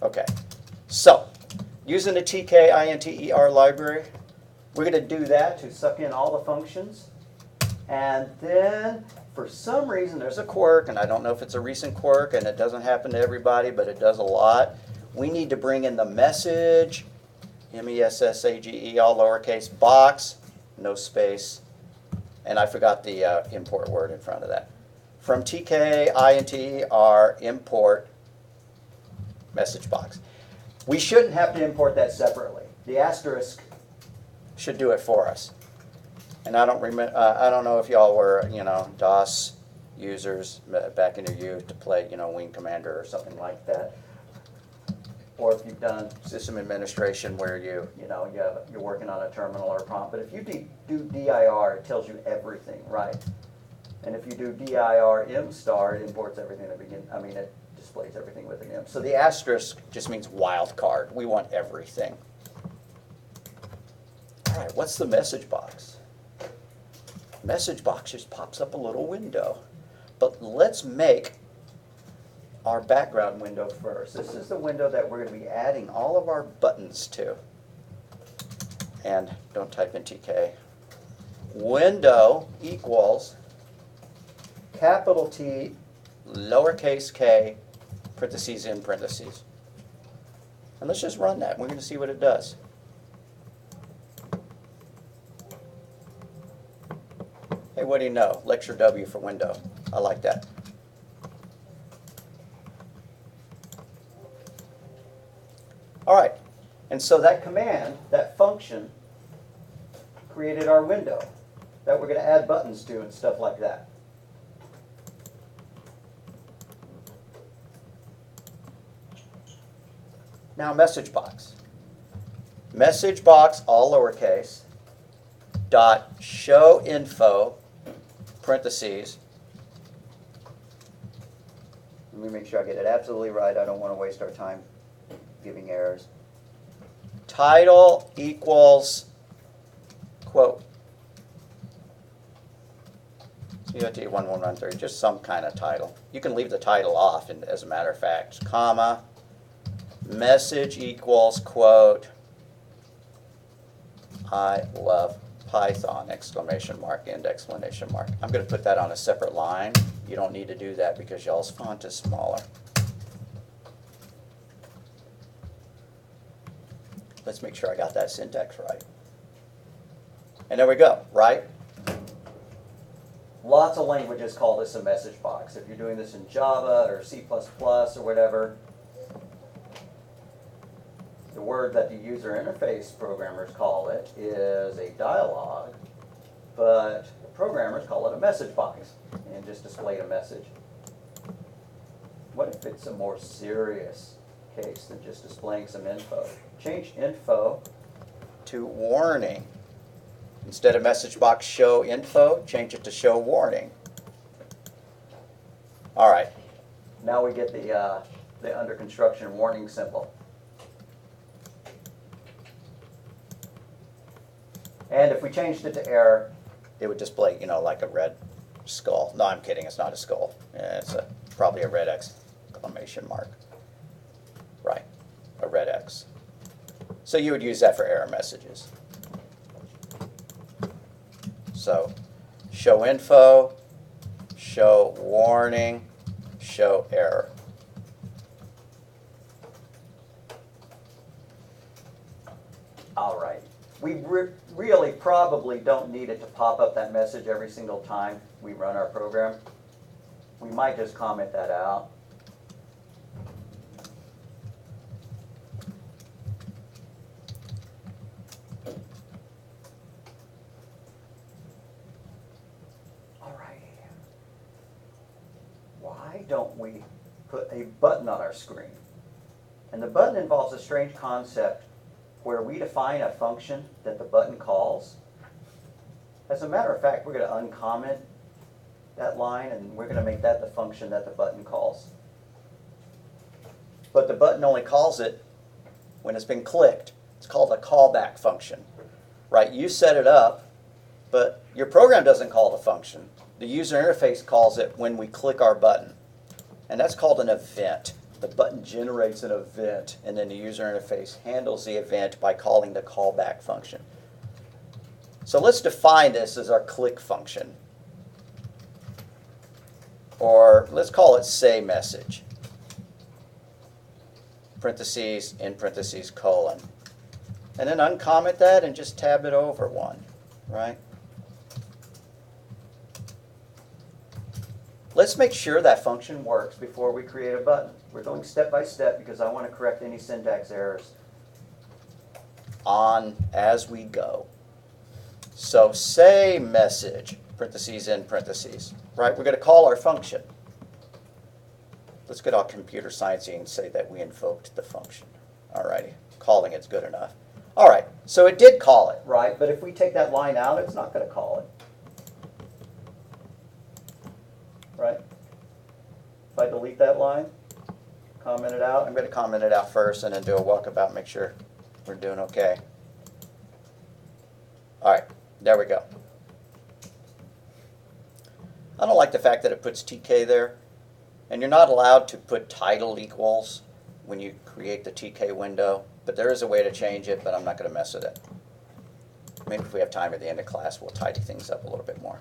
Okay, so using the tkinter library, we're going to do that to suck in all the functions. And then, for some reason, there's a quirk, and I don't know if it's a recent quirk, and it doesn't happen to everybody, but it does a lot. We need to bring in the message, M-E-S-S-A-G-E, all lowercase, box, no space, and I forgot the import word in front of that. From tkinter import message box. We shouldn't have to import that separately. The asterisk should do it for us. And I don't remember. I don't know if y'all were, DOS users back in your youth to play, Wing Commander or something like that, or if you've done system administration where you're working on a terminal or a prompt. But if you do dir, it tells you everything, right? And if you do dir m star, it imports everything that begins. I mean, it displays everything with an m. So the asterisk just means wild card. We want everything. All right, what's the message box? Message box just pops up a little window. But let's make our background window first. This is the window that we're going to be adding all of our buttons to. And don't type in TK. Window equals capital T, lowercase k, parentheses in parentheses. And let's just run that. We're going to see what it does. Hey, what do you know? Lecture W for window. I like that. All right. And so that command, that function, created our window that we're going to add buttons to and stuff like that. Now message box. Message box, all lowercase, dot show info, parentheses. Let me make sure I get it absolutely right. I don't want to waste our time giving errors. Title equals quote. CIT1113, just some kind of title. You can leave the title off, and as a matter of fact, comma, message equals quote, I love Python, exclamation mark, end exclamation mark. I'm going to put that on a separate line. You don't need to do that because y'all's font is smaller. Let's make sure I got that syntax right. And there we go, right? Lots of languages call this a message box. If you're doing this in Java or C++ or whatever, the word that the user interface programmers call it is a dialogue, but the programmers call it a message box and just display a message. What if it's a more serious case than just displaying some info? Change info to warning. Instead of message box show info, change it to show warning. All right, now we get the under construction warning symbol. And if we changed it to error, it would display, like a red skull. No, I'm kidding. It's not a skull. It's probably a red exclamation mark. Right, a red X. So you would use that for error messages. So show info, show warning, show error. All right. We really probably don't need it to pop up that message every single time we run our program. We might just comment that out. All right. Why don't we put a button on our screen? And the button involves a strange concept where we define a function that the button calls. As a matter of fact, we're going to uncomment that line, and we're going to make that the function that the button calls. But the button only calls it when it's been clicked. It's called a callback function. Right? You set it up, but your program doesn't call the function. The user interface calls it when we click our button. And that's called an event. The button generates an event, and then the user interface handles the event by calling the callback function. So let's define this as our click function. Or let's call it say message. Parentheses, in parentheses, colon. And then uncomment that and just tab it over one, right? Let's make sure that function works before we create a button. We're going step by step because I want to correct any syntax errors on as we go. So say message, parentheses, in parentheses, right? We're going to call our function. Let's get all computer sciencey and say that we invoked the function. Alrighty, calling it's good enough. Alright, so it did call it, right? But if we take that line out, it's not going to call it. Right? If I delete that line, comment it out, I'm going to comment it out first and then do a walkabout, make sure we're doing okay. Alright, there we go. I don't like the fact that it puts TK there. And you're not allowed to put title equals when you create the TK window, but there is a way to change it, but I'm not going to mess with it. Maybe if we have time at the end of class, we'll tidy things up a little bit more.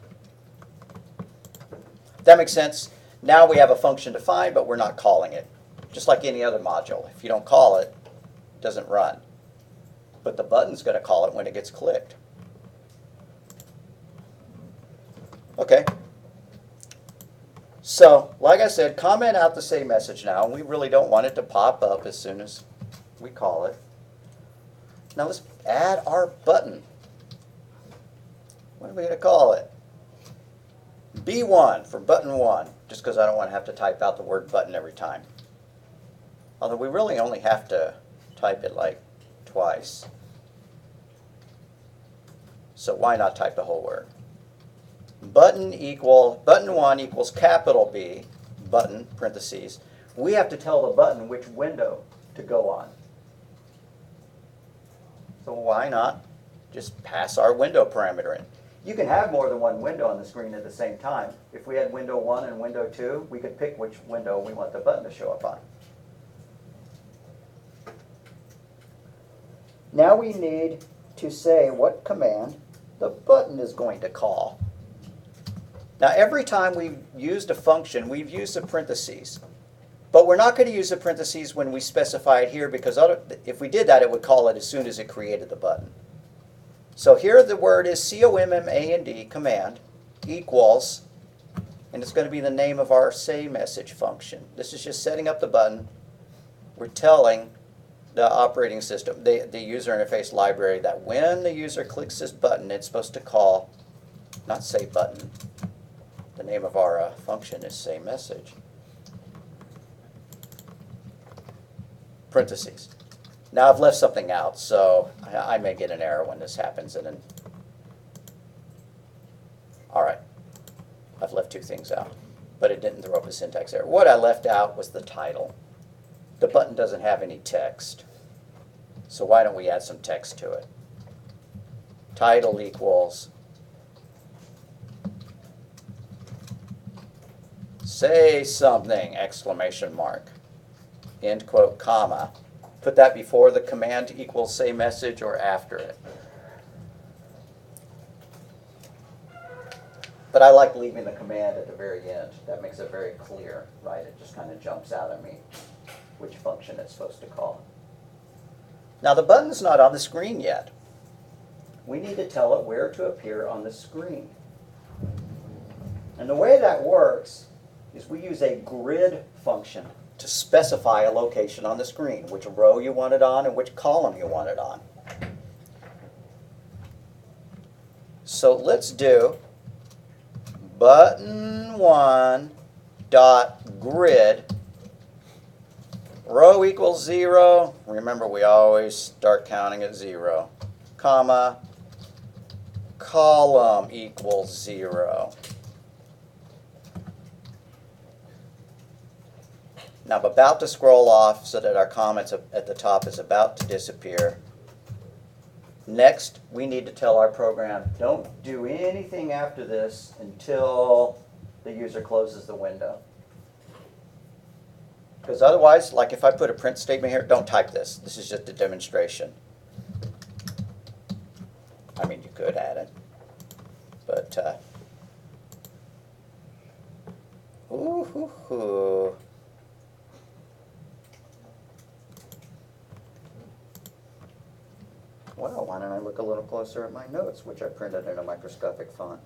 That makes sense. Now we have a function defined, but we're not calling it. Just like any other module. If you don't call it, it doesn't run. But the button's going to call it when it gets clicked. Okay. So, like I said, comment out the say message now. We really don't want it to pop up as soon as we call it. Now let's add our button. What are we going to call it? B1 for button 1, just because I don't want to have to type out the word button every time. Although we really only have to type it like twice. So why not type the whole word? Button 1 equals capital B, button, parentheses. We have to tell the button which window to go on. So why not just pass our window parameter in? You can have more than one window on the screen at the same time. If we had window 1 and window 2, we could pick which window we want the button to show up on. Now we need to say what command the button is going to call. Now every time we've used a function, we've used the parentheses. But we're not going to use the parentheses when we specify it here because if we did that, it would call it as soon as it created the button. So here the word is command, command, equals, and it's going to be the name of our say message function. This is just setting up the button. We're telling the operating system, the user interface library, that when the user clicks this button, it's supposed to call, not say button. The name of our function is say message. Parentheses. Now I've left something out, so I may get an error when this happens. And then, all right, I've left two things out, but it didn't throw up a syntax error. What I left out was the title. The button doesn't have any text, so why don't we add some text to it? Title equals say something, exclamation mark, end quote, comma. Put that before the command equals say message or after it. But I like leaving the command at the very end. That makes it very clear, right? It just kind of jumps out at me which function it's supposed to call. Now the button's not on the screen yet. We need to tell it where to appear on the screen. And the way that works is we use a grid function to specify a location on the screen, which row you want it on and which column you want it on. So let's do button1 dot grid, row equals 0. Remember, we always start counting at 0, comma, column equals 0. Now I'm about to scroll off so that our comments at the top is about to disappear. Next, we need to tell our program, don't do anything after this until the user closes the window. Because otherwise, like if I put a print statement here, don't type this. This is just a demonstration. I mean, you could add it, but ooh, hoo, hoo. Well, why don't I look a little closer at my notes, which I printed in a microscopic font?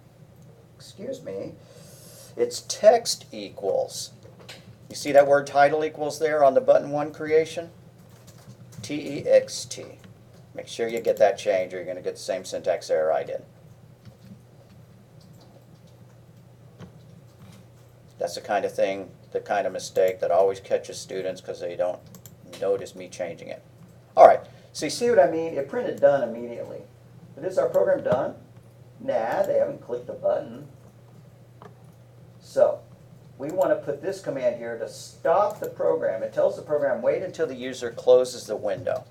Excuse me. It's text equals. You see that word title equals there on the button 1 creation? T-E-X-T. Make sure you get that change or you're going to get the same syntax error I did. That's the kind of thing, the kind of mistake that always catches students because they don't notice me changing it. All right, so you see what I mean? It printed done immediately. But is our program done? Nah, they haven't clicked the button. So we want to put this command here to stop the program. It tells the program, wait until the user closes the window.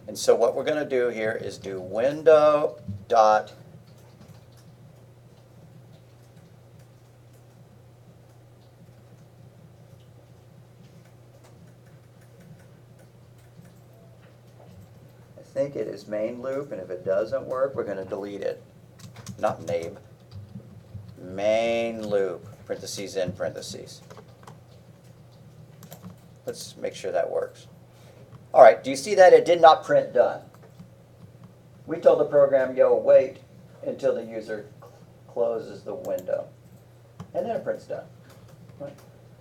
And so what we're going to do here is do window dot I think it is main loop, and if it doesn't work, we're going to delete it. Not name. Main loop, parentheses in parentheses. Let's make sure that works. All right, do you see that it did not print done? We told the program, yo, wait until the user closes the window. And then it prints done. Right?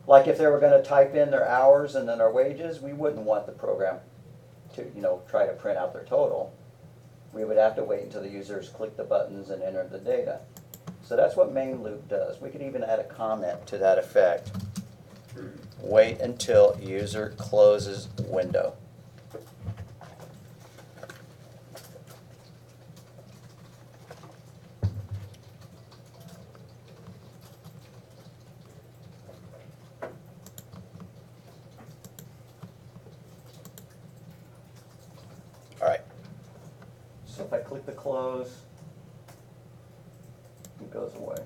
Like if they were going to type in their hours and then their wages, we wouldn't want the program to, try to print out their total. We would have to wait until the users click the buttons and enter the data. So that's what main loop does. We could even add a comment to that effect. Wait until user closes window. All right. So if I click the close, it goes away.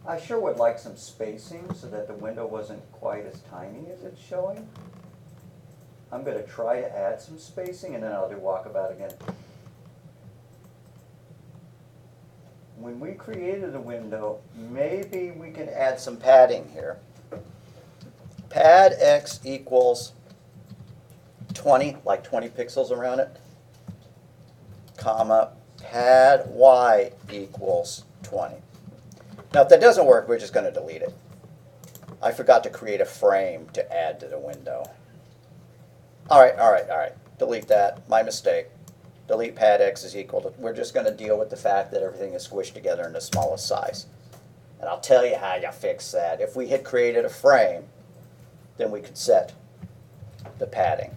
I sure would like some spacing so that the window wasn't quite as tiny as it's showing. I'm going to try to add some spacing and then I'll do walkabout again. When we created a window, maybe we can add some padding here. Pad x equals 20, like 20 pixels around it, comma, pad y equals 20. Now if that doesn't work, we're just going to delete it. I forgot to create a frame to add to the window. All right. Delete that. My mistake. Delete pad x is equal to, we're just going to deal with the fact that everything is squished together in the smallest size. And I'll tell you how you fix that. If we had created a frame, then we could set the padding.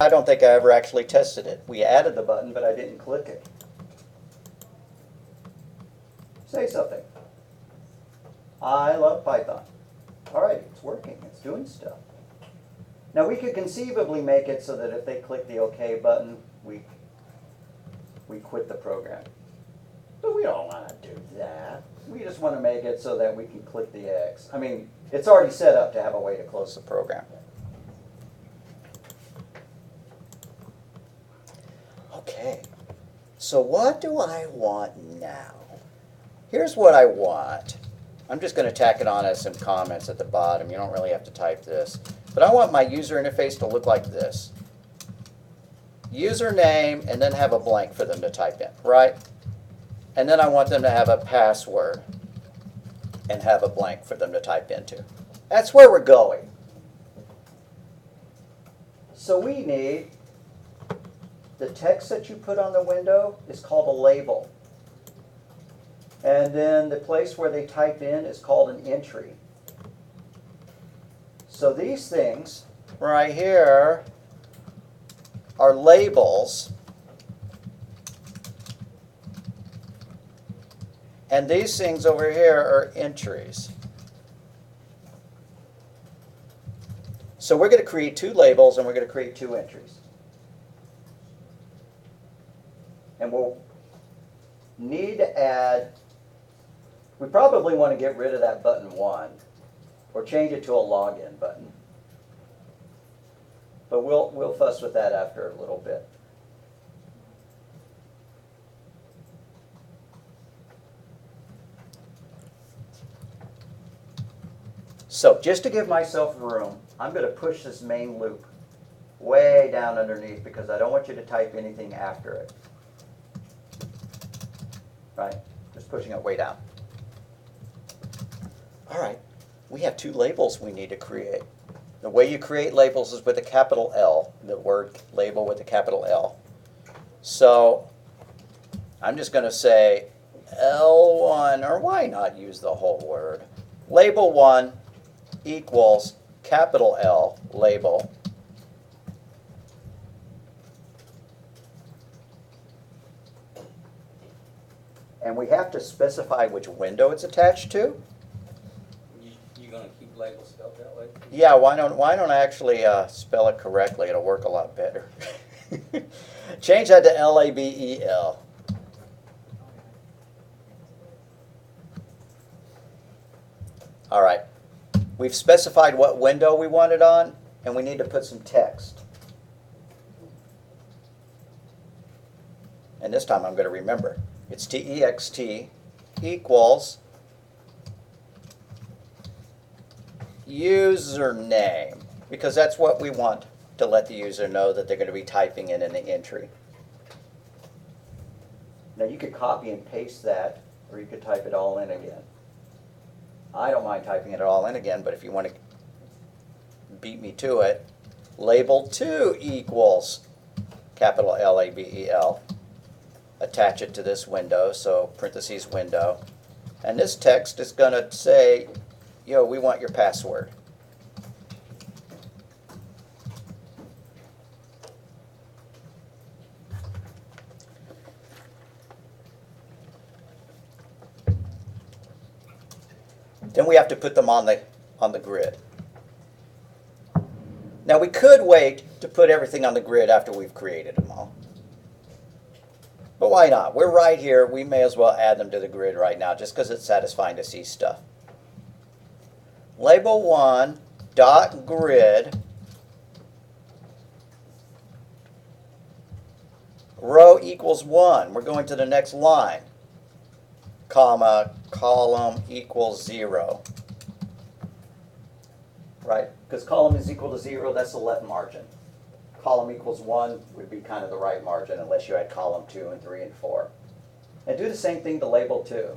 I don't think I ever actually tested it. We added the button, but I didn't click it. Say something. I love Python. All right, it's working. It's doing stuff. Now we could conceivably make it so that if they click the OK button, we quit the program. But we don't want to do that. We just want to make it so that we can click the X. I mean, it's already set up to have a way to close the program. Okay, so what do I want now? Here's what I want. I'm just going to tack it on as some comments at the bottom. You don't really have to type this. But I want my user interface to look like this. Username, and then have a blank for them to type in, right? And then I want them to have a password and have a blank for them to type into. That's where we're going. So we need, the text that you put on the window is called a label. And then the place where they type in is called an entry. So these things right here are labels. And these things over here are entries. So we're going to create two labels and we're going to create two entries. And we'll need to add, we probably want to get rid of that button 1 or change it to a login button. But we'll fuss with that after a little bit. So just to give myself room, I'm going to push this main loop way down underneath because I don't want you to type anything after it. Right? Just pushing it way down. All right. We have two labels we need to create. The way you create labels is with a capital L, the word label with a capital L. So I'm just going to say L1, or why not use the whole word? Label 1 equals capital L label. And we have to specify which window it's attached to. You gonna keep labels spelled that way? Yeah, why don't I actually spell it correctly? It'll work a lot better. Change that to L-A-B-E-L. All right. We've specified what window we want it on, and we need to put some text. And this time I'm going to remember. It's text equals username, because that's what we want to let the user know that they're going to be typing in the entry. Now you could copy and paste that, or you could type it all in again. I don't mind typing it all in again, but if you want to beat me to it, label 2 equals capital L-A-B-E-L. Attach it to this window, so parentheses window. And this text is going to say, yo, we want your password. Then we have to put them on the grid. Now we could wait to put everything on the grid after we've created them all. But why not? We're right here. We may as well add them to the grid right now just because it's satisfying to see stuff. Label 1 dot grid row equals 1. We're going to the next line. Comma, column equals 0. Right? Because column is equal to 0, that's the left margin. Column equals 1 would be kind of the right margin unless you had column 2 and 3 and 4. And do the same thing to label 2.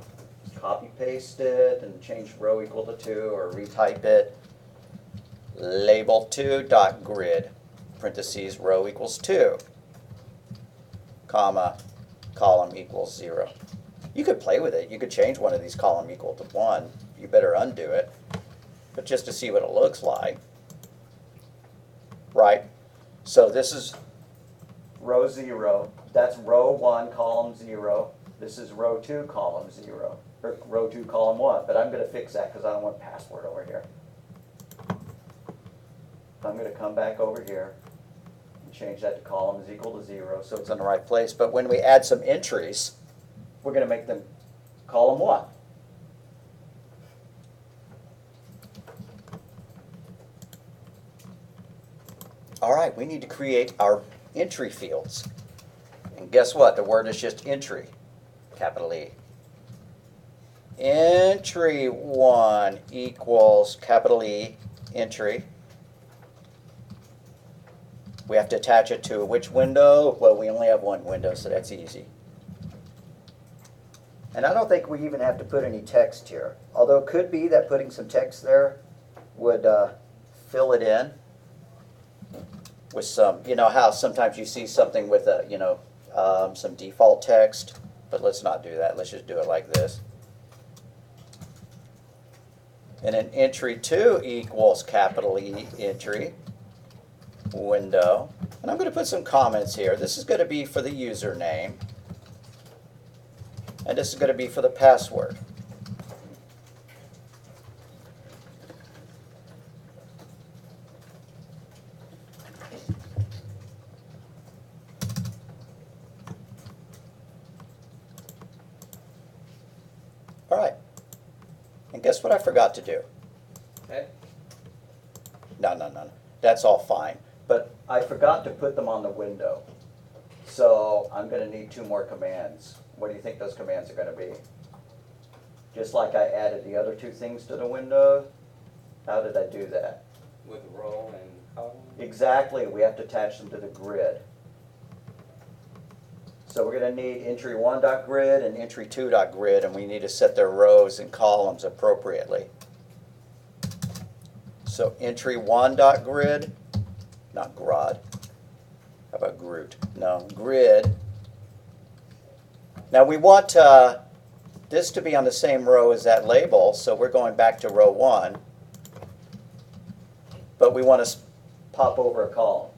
Just copy paste it and change row equal to 2 or retype it. Label 2 dot grid parentheses row equals 2 comma column equals 0. You could play with it. You could change one of these column equal to 1. You better undo it. But just to see what it looks like. Right? So this is row 0. That's row 1, column 0. This is row 2, column 0. Or row 2, column 1. But I'm going to fix that because I don't want password over here. I'm going to come back over here and change that to column is equal to 0 so it's in the right place. But when we add some entries, we're going to make them column 1. All right, we need to create our entry fields. And guess what? The word is just entry, capital E. Entry 1 equals capital E, entry. We have to attach it to which window? Well, we only have one window, so that's easy. And I don't think we even have to put any text here. Although it could be that putting some text there would fill it in with some, you know how sometimes you see something with a, some default text, but let's not do that. Let's just do it like this. And then entry 2 equals capital E, entry, window. And I'm going to put some comments here. This is going to be for the username. And this is going to be for the password. All right. And guess what I forgot to do? Okay. No. That's all fine. But I forgot to put them on the window. So I'm going to need 2 more commands. What do you think those commands are going to be? Just like I added the other 2 things to the window, how did I do that? With row and column? Exactly, we have to attach them to the grid. So we're going to need entry1.grid and entry2.grid, and we need to set their rows and columns appropriately. So entry1.grid, not grod. How about Groot? No, grid. Now we want this to be on the same row as that label, so we're going back to row 1. But we want to pop over a column.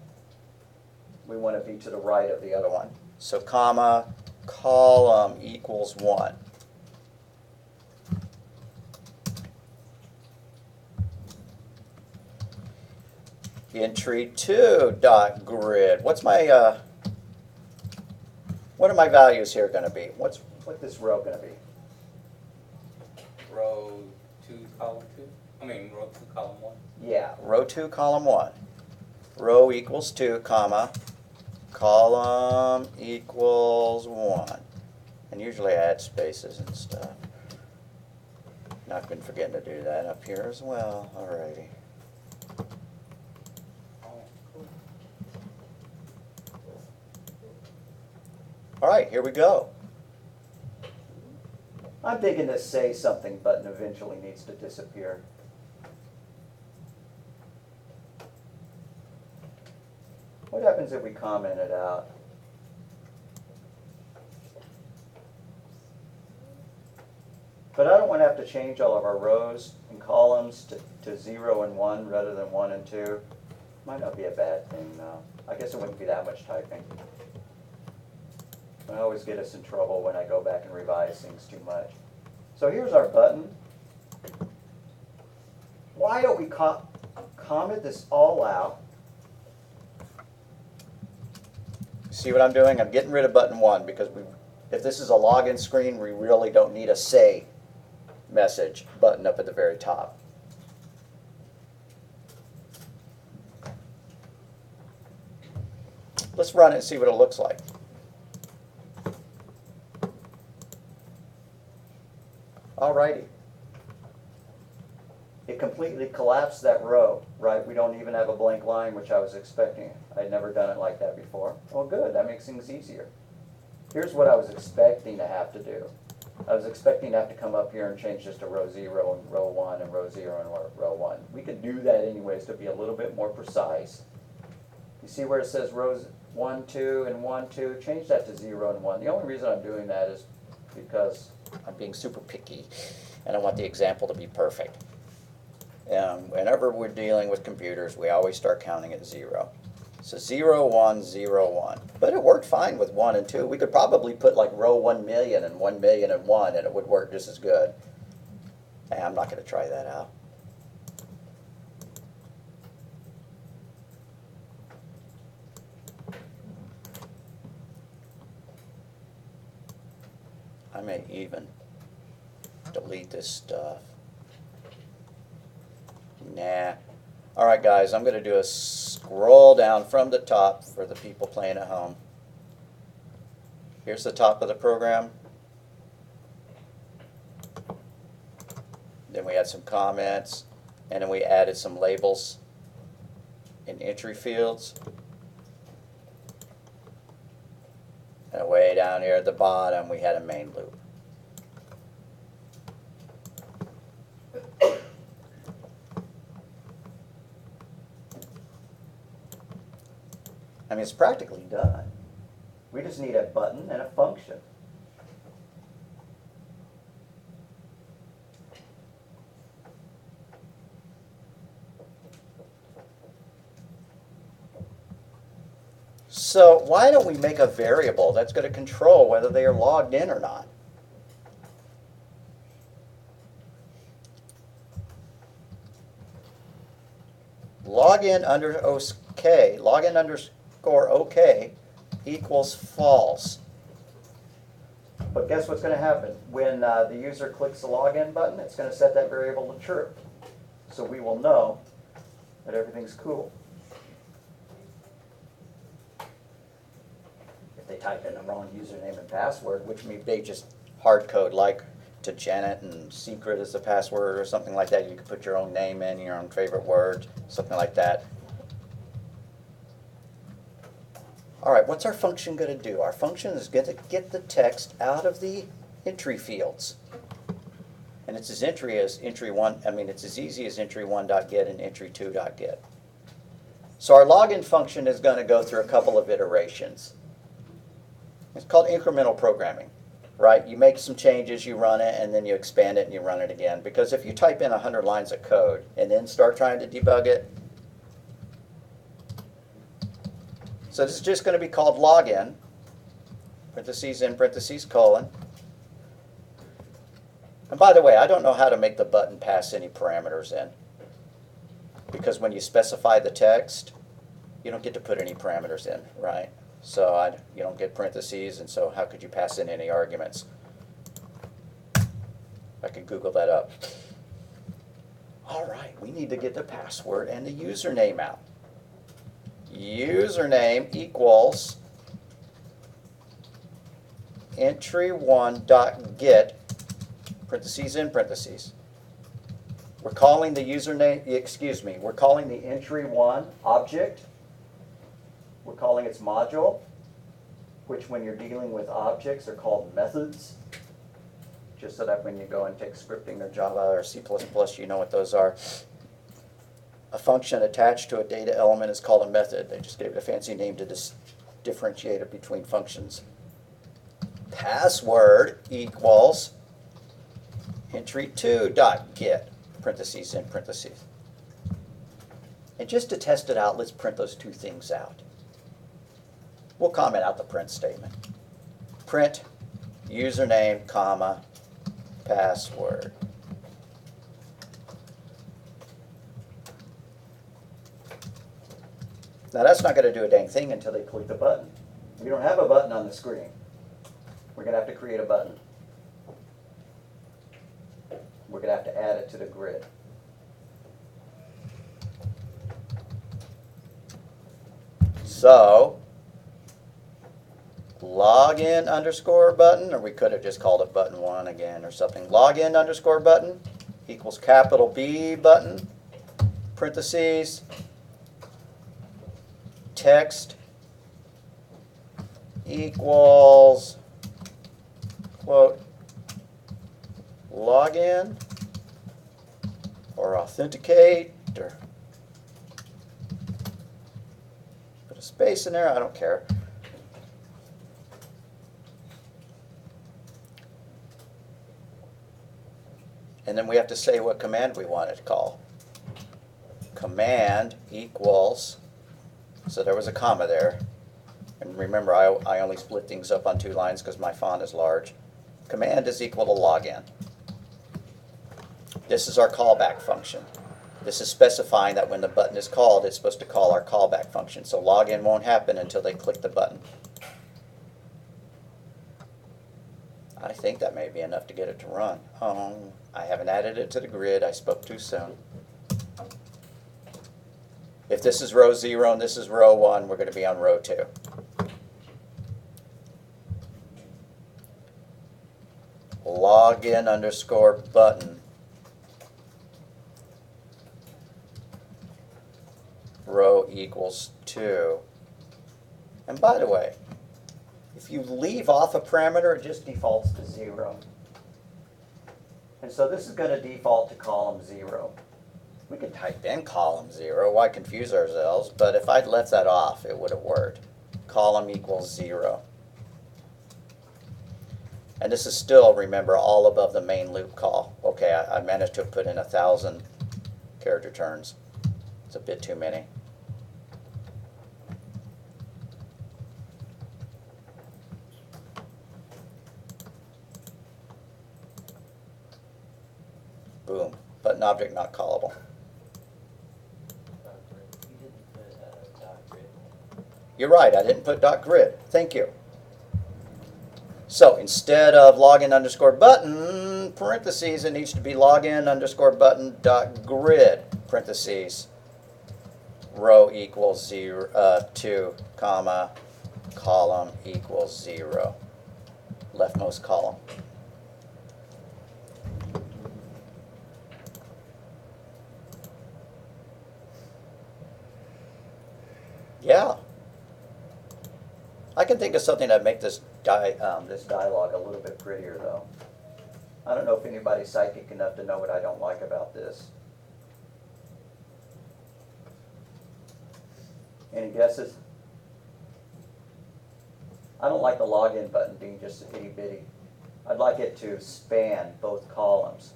We want to be to the right of the other one. So comma, column equals 1. Entry2.grid. What are my values here going to be? What's this row going to be? Row 2, column 2? I mean, row 2, column 1? Yeah, row 2, column 1. Row equals 2, comma, column equals 1. And usually I add spaces and stuff. Not been forgetting to do that up here as well. Alrighty. All right, here we go. I'm thinking this say something button eventually needs to disappear. What happens if we comment it out? But I don't want to have to change all of our rows and columns to 0 and 1 rather than 1 and 2. Might not be a bad thing, though. I guess it wouldn't be that much typing. I always get us in trouble when I go back and revise things too much. So here's our button. Why don't we comment this all out? See what I'm doing? I'm getting rid of button 1 because if this is a login screen, we really don't need a say message button up at the very top. Let's run it and see what it looks like. Alrighty. It completely collapsed that row, right? We don't even have a blank line, which I was expecting. I'd never done it like that before. Well, good. That makes things easier. Here's what I was expecting to have to do. I was expecting to have to come up here and change this to row 0 and row 1 and row 0 and row 1. We could do that anyways to be a little bit more precise. You see where it says rows 1, 2, and 1, 2? Change that to 0 and 1. The only reason I'm doing that is because I'm being super picky and I want the example to be perfect. Whenever we're dealing with computers, we always start counting at 0. So 0, 1, 0, 1. But it worked fine with 1 and 2. We could probably put like row 1,000,000 and 1,000,000 and 1 and it would work just as good. And I'm not going to try that out. I may even delete this stuff. Nah. All right, guys, I'm going to do a scroll down from the top for the people playing at home. Here's the top of the program. Then we had some comments, and then we added some labels in entry fields. And way down here at the bottom, we had a main loop. I mean, it's practically done. We just need a button and a function. So why don't we make a variable that's going to control whether they are logged in or not? Login underscore OK equals false. But guess what's going to happen? When the user clicks the login button, it's going to set that variable to true. So we will know that everything's cool. If they type in the wrong username and password, which means they just hard code like to Janet and secret is the password or something like that, you can put your own name in, your own favorite word, something like that. All right, what's our function going to do? Our function is going to get the text out of the entry fields. And it's as entry as entry one, I mean, it's as easy as entry1.get and entry2.get. So our login function is going to go through a couple of iterations. It's called incremental programming, right? You make some changes, you run it, and then you expand it and you run it again. Because if you type in 100 lines of code and then start trying to debug it, so this is just going to be called login, parentheses in parentheses colon. And by the way, I don't know how to make the button pass any parameters in. Because when you specify the text, you don't get to put any parameters in, right? So you don't get parentheses, and so how could you pass in any arguments? I could Google that up. All right, we need to get the password and the username out. Username equals entry1.get, parentheses in parentheses. We're calling the username, we're calling the entry1 object. We're calling its module, which when you're dealing with objects are called methods. Just so that when you go and take scripting or Java or C++, you know what those are. A function attached to a data element is called a method. They just gave it a fancy name to differentiate it between functions. Password equals entry2.get, parentheses in parentheses. And just to test it out, let's print those two things out. We'll comment out the print statement. Print username, comma, password. Now that's not going to do a dang thing until they click the button. We don't have a button on the screen. We're going to have to create a button. We're going to have to add it to the grid. So, login underscore button, or we could have just called it button 1 again or something. Login underscore button equals capital B button, parentheses, text equals, quote, login or authenticate, or put a space in there, I don't care. And then we have to say what command we want it to call. Command equals, so there was a comma there. And remember, I only split things up on 2 lines because my font is large. Command is equal to login. This is our callback function. This is specifying that when the button is called, it's supposed to call our callback function. So login won't happen until they click the button. I think that may be enough to get it to run. I haven't added it to the grid. I spoke too soon. If this is row 0 and this is row 1, we're going to be on row 2. Login underscore button. Row equals 2. And by the way, if you leave off a parameter, it just defaults to 0. And so this is going to default to column 0. We could type in column 0. Why confuse ourselves? But if I'd left that off, it would have worked. Column equals 0. And this is still, remember, all above the main loop call. Okay, I managed to put in 1,000 character turns. It's a bit too many. Boom. Button object not callable. You're right, I didn't put .grid. Thank you. So instead of login underscore button, parentheses, it needs to be login underscore button dot grid, parentheses, row equals 2, comma, column equals 0, leftmost column. Yeah. I can think of something that'd make this dialogue a little bit prettier, though. I don't know if anybody's psychic enough to know what I don't like about this. Any guesses? I don't like the login button being just a itty bitty. I'd like it to span both columns.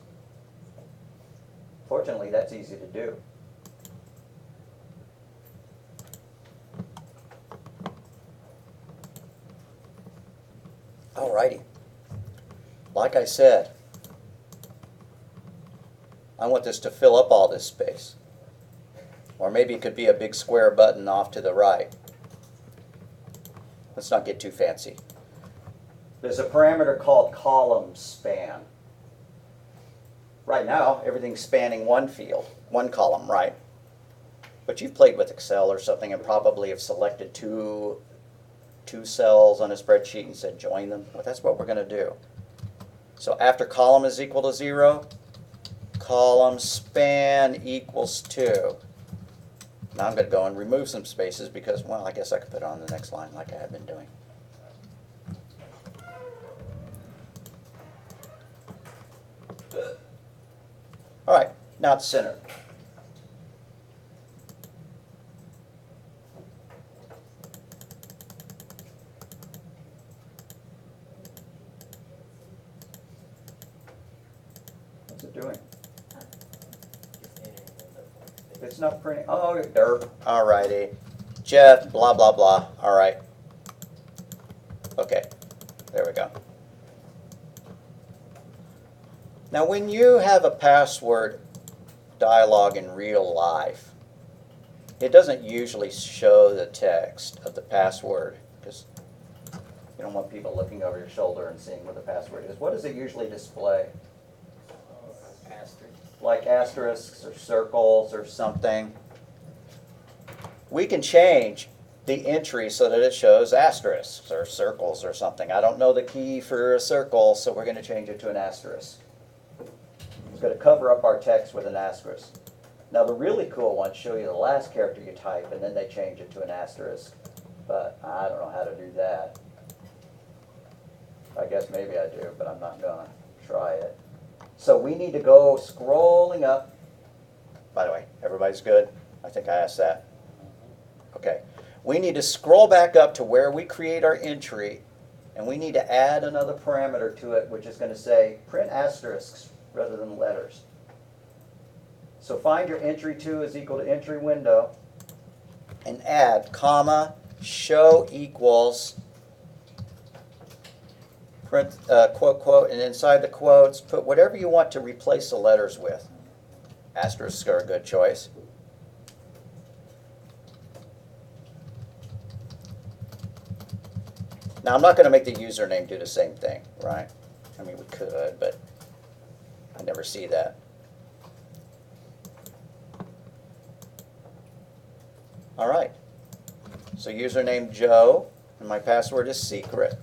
Fortunately, that's easy to do. Alrighty. Like I said, I want this to fill up all this space. Or maybe it could be a big square button off to the right. Let's not get too fancy. There's a parameter called column span. Right now, everything's spanning one field, one column, right? But you've played with Excel or something and probably have selected two cells on a spreadsheet and said join them. Well, that's what we're going to do. So after column is equal to 0, column span equals 2. Now I'm going to go and remove some spaces because, well, I guess I could put it on the next line like I had been doing. All right, now it's centered. What's it doing? It's not printing. Oh, derp. All righty. Jeff, blah, blah, blah. All right. Okay, there we go. Now, when you have a password dialog in real life, it doesn't usually show the text of the password because you don't want people looking over your shoulder and seeing what the password is. What does it usually display? Asterisk. Like asterisks or circles or something. We can change the entry so that it shows asterisks or circles or something. I don't know the key for a circle, so we're going to change it to an asterisk. It's going to cover up our text with an asterisk. Now the really cool ones show you the last character you type and then they change it to an asterisk. But I don't know how to do that. I guess maybe I do, but I'm not going to try it. So we need to go scrolling up. By the way, everybody's good? I think I asked that. Okay. We need to scroll back up to where we create our entry, and we need to add another parameter to it, which is going to say print asterisks rather than letters. So find your entry 2 is equal to entry window, and add comma show equals print quote quote, and inside the quotes put whatever you want to replace the letters with. Asterisks are a good choice. Now I'm not going to make the username do the same thing, right? I mean we could, but I never see that. All right. So username Joe, and my password is secret.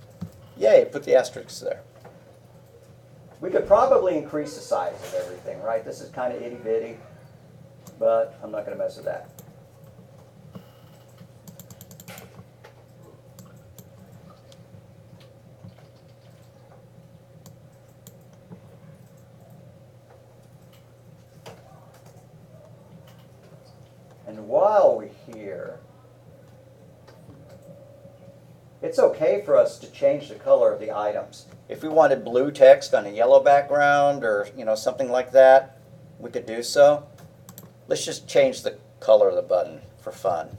Yay, put the asterisks there. We could probably increase the size of everything, right? This is kind of itty bitty, but I'm not going to mess with that. And while we're here, it's okay for us to change the color of the items. If we wanted blue text on a yellow background or something like that, we could do so. Let's just change the color of the button for fun.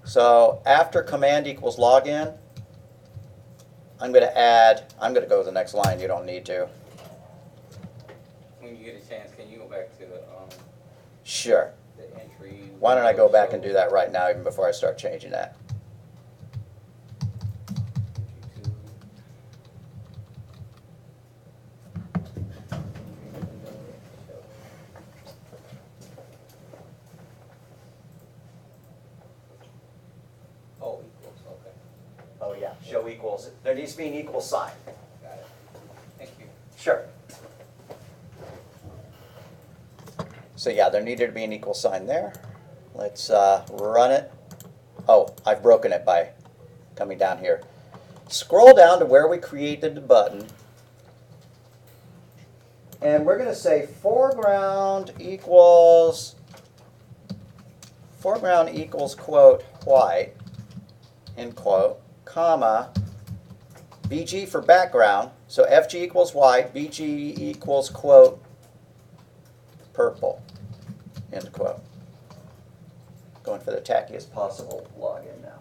So after command equals login, I'm going to go to the next line. You don't need to. When you get a chance, can you go back to Sure. the entry? Why don't I go back and do that right now even before I start changing that? show equals. There needs to be an equal sign. Got it. Thank you. Sure. So yeah, there needed to be an equal sign there. Let's run it. Oh, I've broken it by coming down here. Scroll down to where we created the button. And we're going to say foreground equals quote white, end quote, comma, BG for background. So FG equals white, BG equals quote purple, end quote. Going for the tackiest possible login now.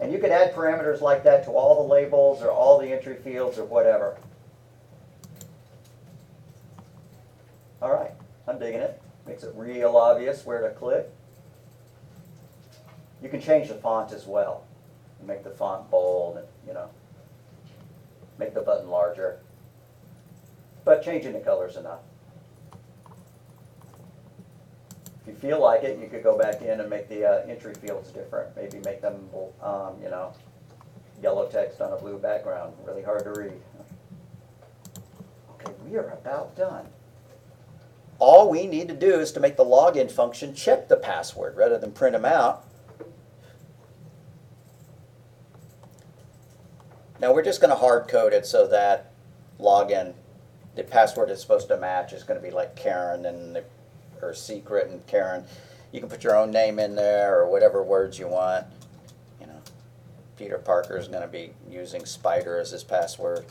And you can add parameters like that to all the labels or all the entry fields or whatever. All right, I'm digging it. Makes it real obvious where to click. You can change the font as well. Make the font bold and, make the button larger. But changing the color is enough. If you feel like it, you could go back in and make the entry fields different. Maybe make them, yellow text on a blue background. Really hard to read. Okay, we are about done. All we need to do is to make the login function check the password rather than print them out. Now we're just going to hard code it so that login, the password is supposed to match is going to be like Karen or secret and Karen. You can put your own name in there or whatever words you want. Peter Parker is going to be using Spider as his password.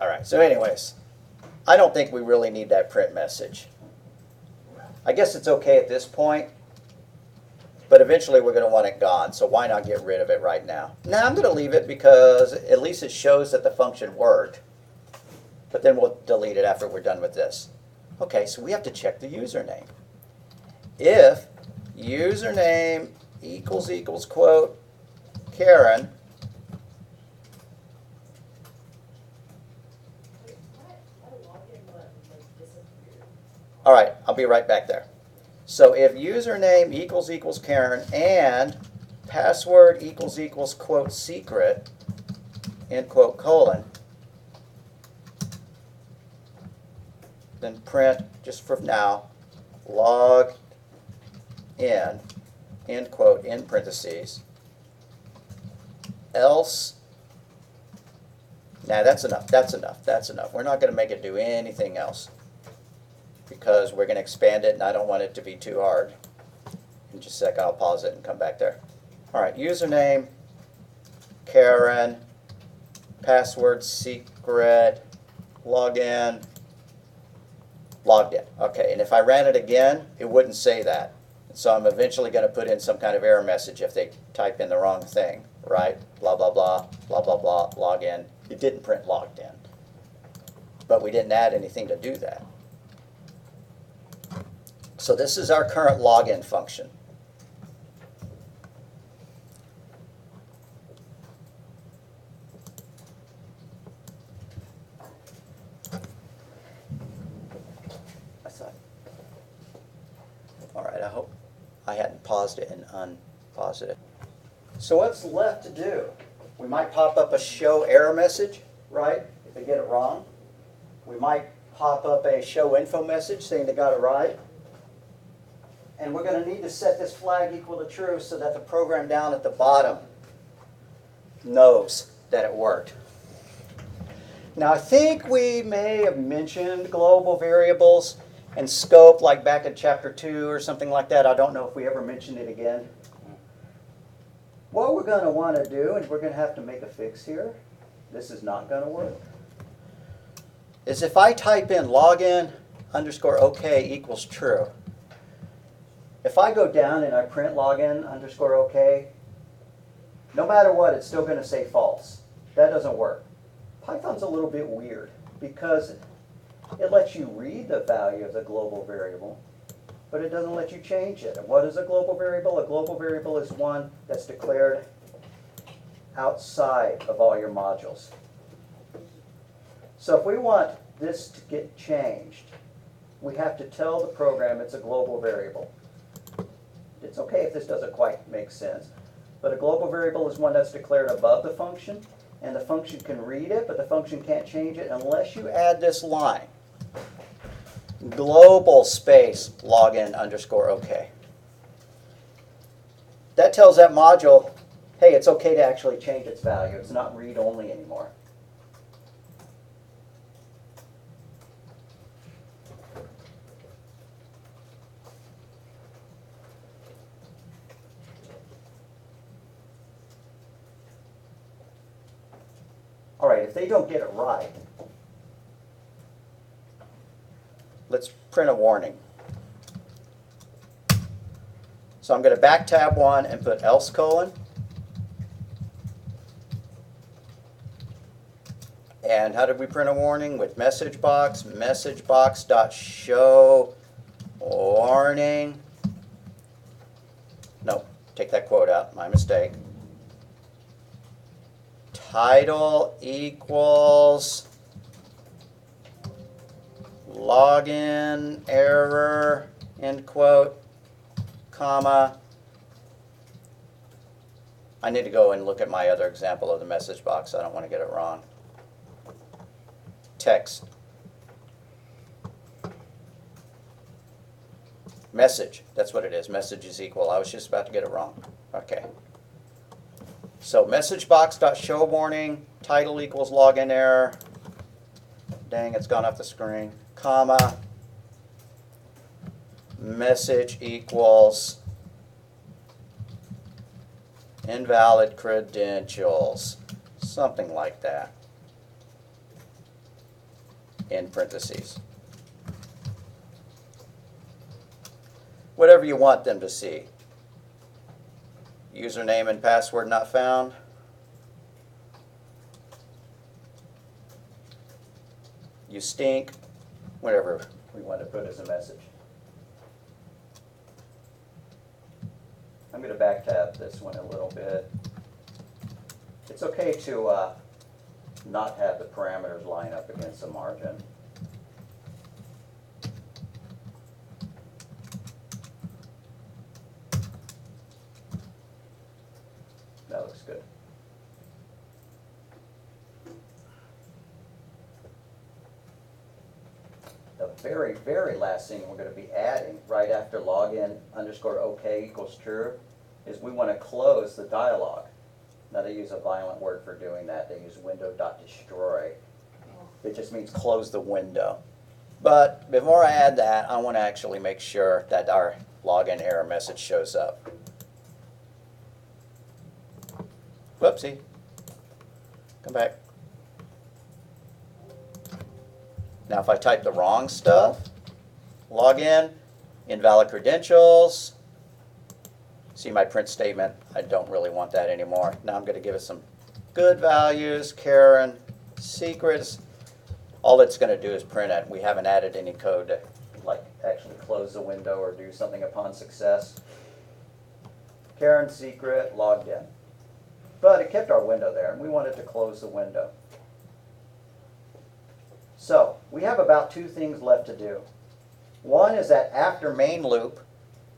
All right, so anyways, I don't think we really need that print message. I guess it's okay at this point, but eventually we're going to want it gone, so why not get rid of it right now? Now I'm going to leave it because at least it shows that the function worked, but then we'll delete it after we're done with this. Okay, so we have to check the username. If username equals quote Karen, all right, I'll be right back there. So if username equals Karen and password equals quote secret, end quote colon, then print, just for now, log in, end quote, in parentheses, else, now that's enough. We're not going to make it do anything else because we're going to expand it and I don't want it to be too hard. In just a second, I'll pause it and come back there. All right, username, Karen, password secret, login, logged in. Okay, and if I ran it again, it wouldn't say that. So I'm eventually going to put in some kind of error message if they type in the wrong thing, right? Blah, blah, blah, blah, blah, blah, log in. It didn't print logged in. But we didn't add anything to do that. So this is our current login function. All right, I hope I hadn't paused it and unpaused it. So what's left to do? We might pop up a show error message, right, if they get it wrong. We might pop up a show info message saying they got it right. And we're going to need to set this flag equal to true so that the program down at the bottom knows that it worked. Now I think we may have mentioned global variables and scope like back in chapter 2 or something like that. I don't know if we ever mentioned it again. What we're going to want to do, and we're going to have to make a fix here, this is not going to work, is if I type in login underscore OK equals true, if I go down and I print login underscore OK, no matter what, it's still going to say false. That doesn't work. Python's a little bit weird because it lets you read the value of the global variable, but it doesn't let you change it. And what is a global variable? A global variable is one that's declared outside of all your modules. So if we want this to get changed, we have to tell the program it's a global variable. It's okay if this doesn't quite make sense. But a global variable is one that's declared above the function, and the function can read it, but the function can't change it unless you add this line. Global space login underscore OK. That tells that module, hey, it's okay to actually change its value. It's not read-only anymore. All right, if they don't get it right, let's print a warning. So I'm going to back tab 1 and put else colon. And how did we print a warning? With message box dot show warning. No, take that quote out, my mistake. Title equals login error, end quote, comma. I need to go and look at my other example of the message box. I don't want to get it wrong. Text. Message. That's what it is. Message is equal. I was just about to get it wrong. Okay. So message box dot show warning, title equals login error. Dang, it's gone off the screen. Comma. Message equals invalid credentials. Something like that. In parentheses. Whatever you want them to see. Username and password not found. You stink. Whatever we want to put as a message. I'm going to back tab this one a little bit. It's okay to not have the parameters line up against the margin. That looks good. The very, very last thing we're going to be adding right after login underscore OK equals true is we want to close the dialog. Now they use a violent word for doing that. They use window.destroy. It just means close the window. But before I add that, I want to actually make sure that our login error message shows up. Whoopsie. Come back. Now if I type the wrong stuff, login, invalid credentials, see my print statement, I don't really want that anymore. Now I'm going to give it some good values, Karen, secrets. All it's going to do is print it. We haven't added any code to like actually close the window or do something upon success. Karen, secret, logged in. But it kept our window there, and we wanted to close the window. So we have about two things left to do. One is that after main loop,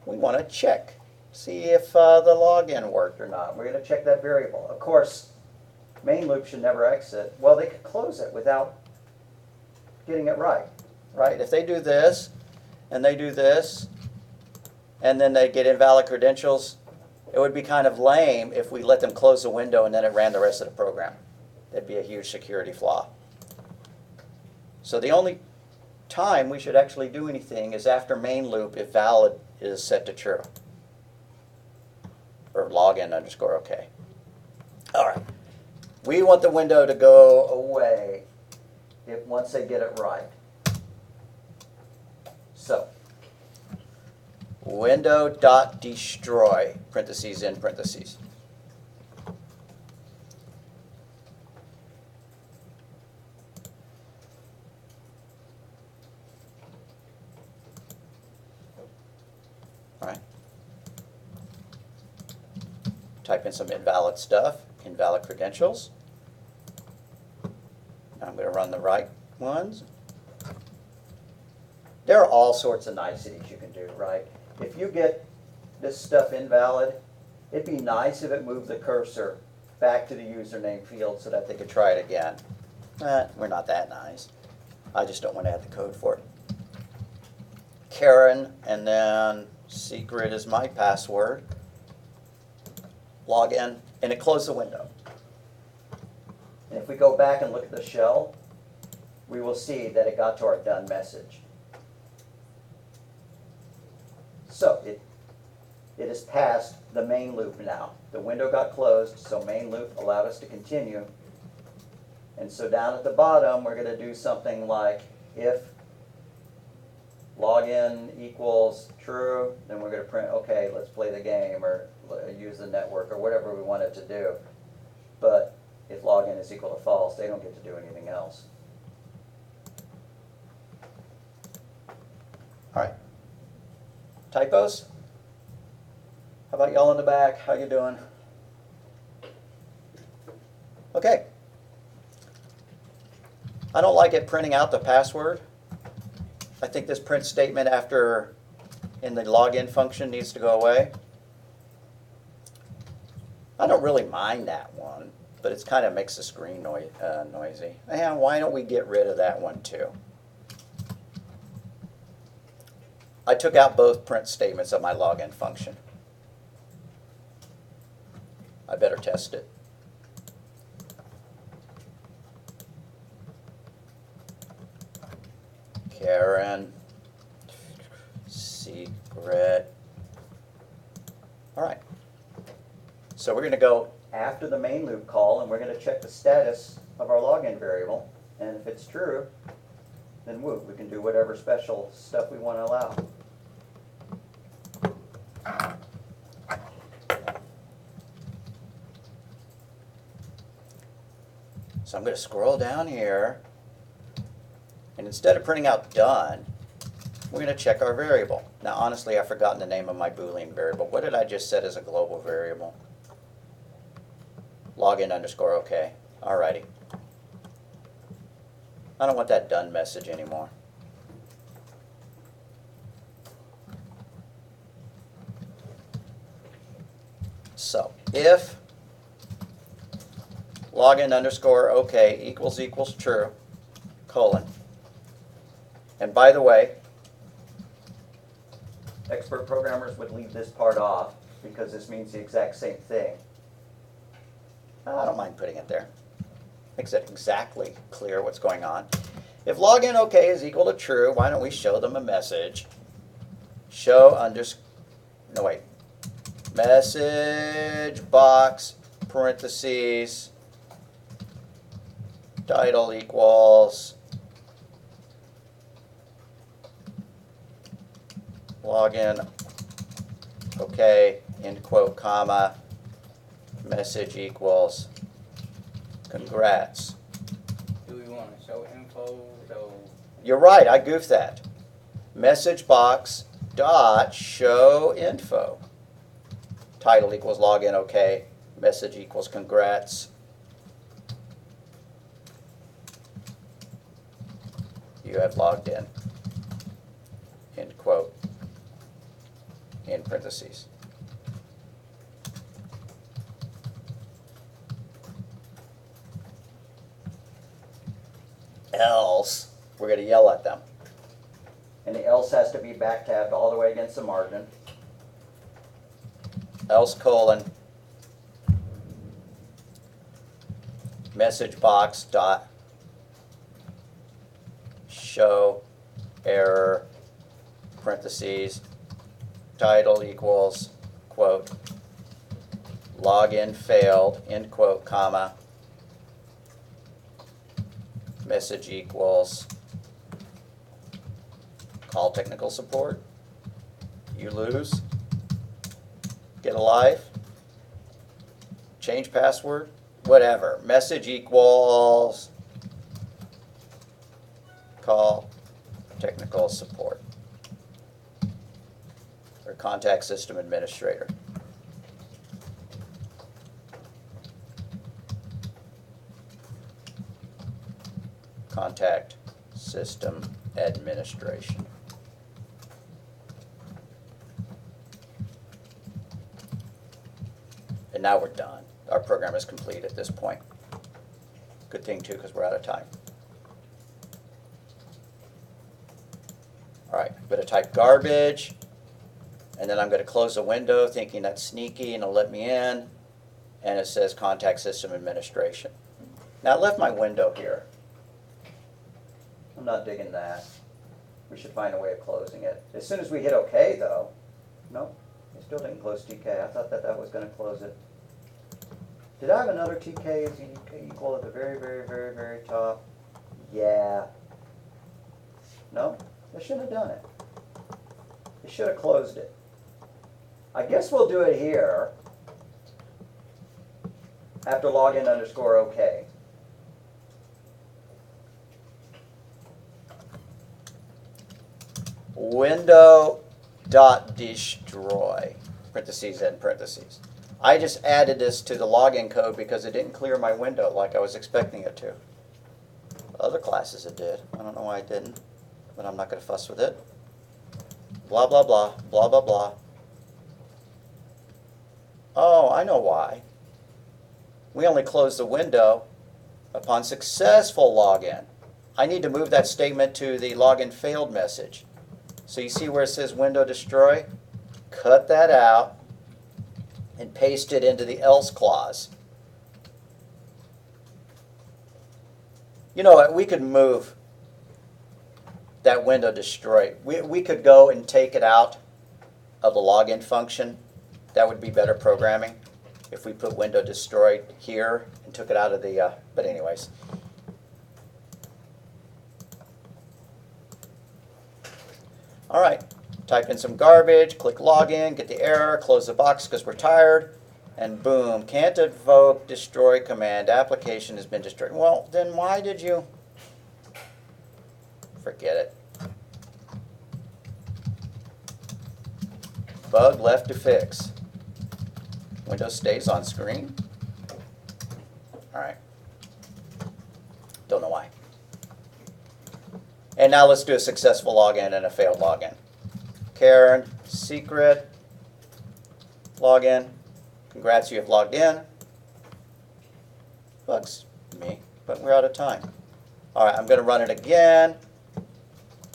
we want to check, see if the login worked or not. We're going to check that variable. Of course, main loop should never exit. Well, they could close it without getting it right, right? If they do this, and they do this, and then they get invalid credentials, it would be kind of lame if we let them close the window and then it ran the rest of the program. That'd be a huge security flaw. So the only time we should actually do anything is after main loop if valid is set to true. Or login underscore OK. All right. We want the window to go away once they get it right. So window.destroy, parentheses in parentheses. All right. Type in some invalid stuff, invalid credentials. Now I'm going to run the right ones. There are all sorts of niceties you can do, right? If you get this stuff invalid, It'd be nice if it moved the cursor back to the username field so that they could try it again. We're not that nice. I just don't want to add the code for it. Karen, and then secret is my password. Log in, and it closed the window. And if we go back and look at the shell, we will see that it got to our done message. So it has passed the main loop now. The window got closed, so main loop allowed us to continue. And so down at the bottom, we're going to do something like if login equals true, then we're going to print, okay, let's play the game or use the network or whatever we want it to do. But if login is equal to false, they don't get to do anything else. All right. Typos? How about y'all in the back? How you doing? Okay. I don't like it printing out the password. I think this print statement after in the login function needs to go away. I don't really mind that one, but it kind of makes the screen noisy. And why don't we get rid of that one too? I took out both print statements of my login function. I better test it. Karen, secret. All right. So we're going to go after the main loop call, and we're going to check the status of our login variable. And if it's true, then woo, we can do whatever special stuff we want to allow. So I'm going to scroll down here, and instead of printing out done, we're going to check our variable. Now honestly, I've forgotten the name of my Boolean variable. What did I just set as a global variable? Login underscore OK. Alrighty. I don't want that done message anymore. So if login underscore OK equals true, colon. And by the way, expert programmers would leave this part off because this means the exact same thing. I don't mind putting it there. Makes it exactly clear what's going on. If login OK is equal to true, why don't we show them a message? Message box parentheses title equals login OK, end quote, comma, message equals congrats. Do we want to show info? You're right, I goofed that. Message box dot show info. Title equals login OK, message equals congrats. You have logged in. End quote. In parentheses. Else, we're going to yell at them. And the else has to be back tabbed all the way against the margin. Else colon message box dot show error parentheses title equals quote login failed end quote comma message equals call technical support, you lose, get a life, change password, whatever. Message equals call technical support or contact system administrator. Contact system administration. And now we're done. Our program is complete at this point. Good thing too, because we're out of time. All right, I'm going to type garbage, and then I'm going to close the window thinking that's sneaky and it'll let me in, and it says Contact System Administration. Now I left my window here. I'm not digging that. We should find a way of closing it. As soon as we hit OK, though, no, it still didn't close TK. I thought that was going to close it. Did I have another TK is equal at the very, very, very, very top? Yeah. No? I shouldn't have done it. It should have closed it. I guess we'll do it here after login underscore OK. Window.destroy, parentheses and parentheses. I just added this to the login code because it didn't clear my window like I was expecting it to. Other classes it did. I don't know why it didn't, but I'm not going to fuss with it. Blah, blah, blah, blah, blah, blah. Oh, I know why. We only close the window upon successful login. I need to move that statement to the login failed message. So you see where it says window destroy? Cut that out and paste it into the else clause. You know what? We could move that window destroy. We could go and take it out of the login function. That would be better programming if we put window destroy here and took it out of the, but anyways. All right, type in some garbage, click login, get the error, close the box because we're tired, and boom, can't invoke destroy command, application has been destroyed. Well, then why did you? Forget it. Bug left to fix. Windows stays on screen. All right. Don't know why. And now let's do a successful login and a failed login. Karen, secret, login. Congrats, you have logged in. Bugs me, but we're out of time. All right, I'm going to run it again.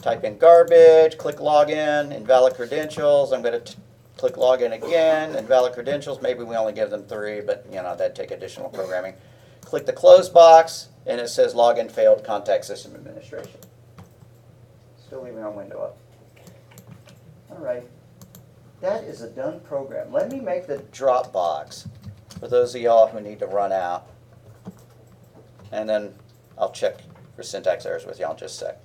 Type in garbage, click login, invalid credentials. I'm going to click login again, invalid credentials. Maybe we only give them 3, but you know that'd take additional programming. Click the close box, and it says login failed, contact system administration. Still leaving our window up. All right, that is a done program. Let me make the drop box for those of y'all who need to run out, and then I'll check for syntax errors with y'all in just a sec.